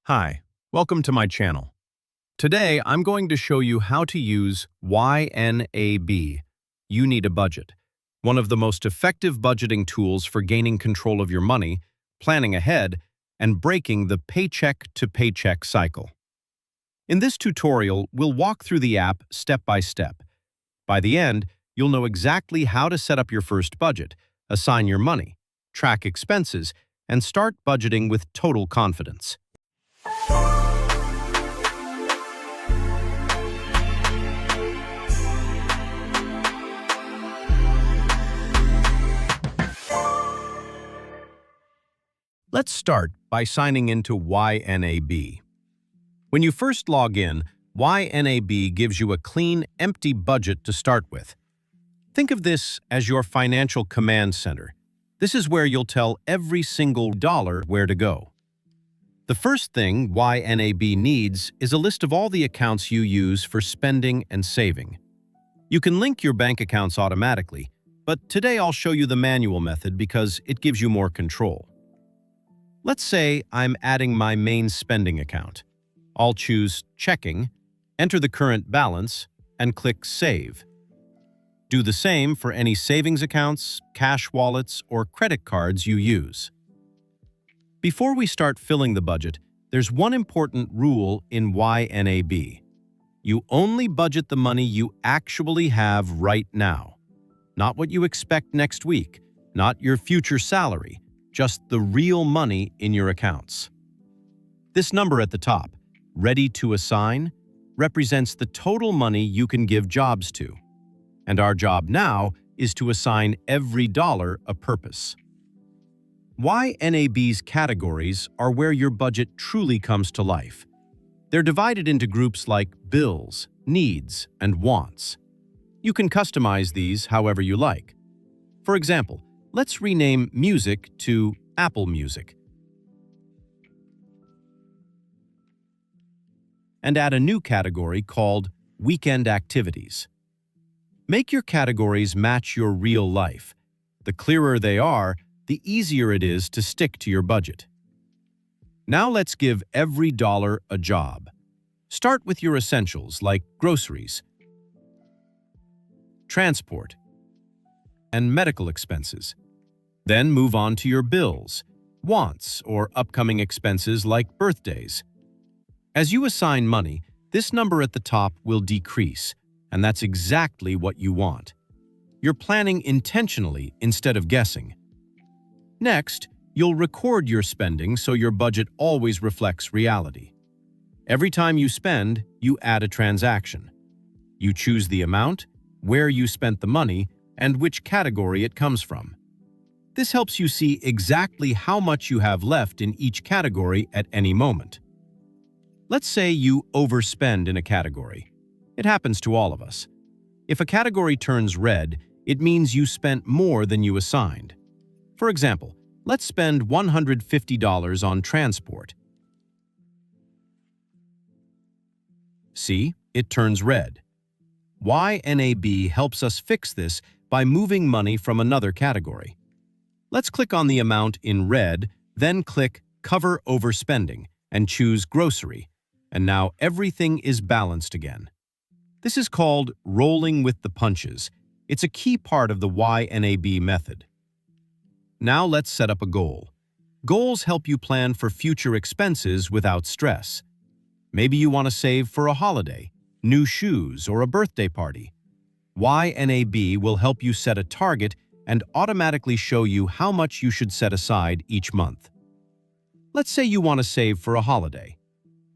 Hi, welcome to my channel. Today, I'm going to show you how to use YNAB, You Need a Budget, one of the most effective budgeting tools for gaining control of your money, planning ahead, and breaking the paycheck-to-paycheck cycle. In this tutorial, we'll walk through the app step by step. By the end, you'll know exactly how to set up your first budget, assign your money, track expenses, and start budgeting with total confidence. Let's start by signing into YNAB. When you first log in, YNAB gives you a clean, empty budget to start with. Think of this as your financial command center. This is where you'll tell every single dollar where to go. The first thing YNAB needs is a list of all the accounts you use for spending and saving. You can link your bank accounts automatically, but today I'll show you the manual method because it gives you more control. Let's say I'm adding my main spending account. I'll choose Checking, enter the current balance, and click Save. Do the same for any savings accounts, cash wallets, or credit cards you use. Before we start filling the budget, there's one important rule in YNAB. You only budget the money you actually have right now. Not what you expect next week, not your future salary, just the real money in your accounts. This number at the top, Ready to Assign, represents the total money you can give jobs to. And our job now is to assign every dollar a purpose. YNAB's categories are where your budget truly comes to life. They're divided into groups like bills, needs, and wants. You can customize these however you like. For example, let's rename music to Apple Music and add a new category called Weekend Activities. Make your categories match your real life. The clearer they are, the easier it is to stick to your budget. Now let's give every dollar a job. Start with your essentials like groceries, transport, and medical expenses. Then move on to your bills, wants, or upcoming expenses like birthdays. As you assign money, this number at the top will decrease, and that's exactly what you want. You're planning intentionally instead of guessing. Next, you'll record your spending so your budget always reflects reality. Every time you spend, you add a transaction. You choose the amount, where you spent the money, and which category it comes from. This helps you see exactly how much you have left in each category at any moment. Let's say you overspend in a category. It happens to all of us. If a category turns red, it means you spent more than you assigned. For example, let's spend $150 on transport. See, it turns red. YNAB helps us fix this by moving money from another category. Let's click on the amount in red, then click Cover Overspending and choose Grocery, and now everything is balanced again. This is called rolling with the punches. It's a key part of the YNAB method. Now let's set up a goal. Goals help you plan for future expenses without stress. Maybe you want to save for a holiday, new shoes, or a birthday party. YNAB will help you set a target and automatically show you how much you should set aside each month. Let's say you want to save for a holiday.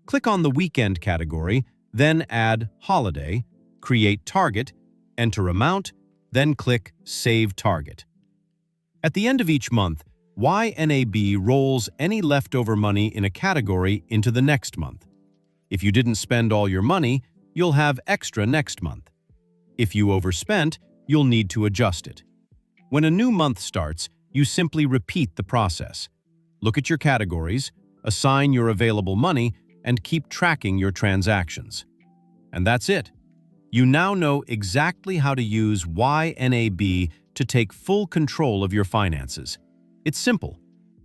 Click on the Weekend category, then add Holiday, create Target, enter amount, then click Save Target. At the end of each month, YNAB rolls any leftover money in a category into the next month. If you didn't spend all your money, you'll have extra next month. If you overspent, you'll need to adjust it. When a new month starts, you simply repeat the process. Look at your categories, assign your available money, and keep tracking your transactions. And that's it. You now know exactly how to use YNAB to take full control of your finances. It's simple.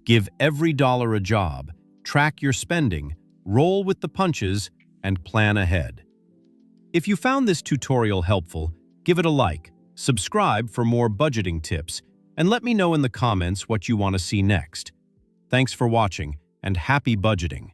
Give every dollar a job, track your spending, roll with the punches, and plan ahead. If you found this tutorial helpful, give it a like, subscribe for more budgeting tips, and let me know in the comments what you want to see next. Thanks for watching, and happy budgeting!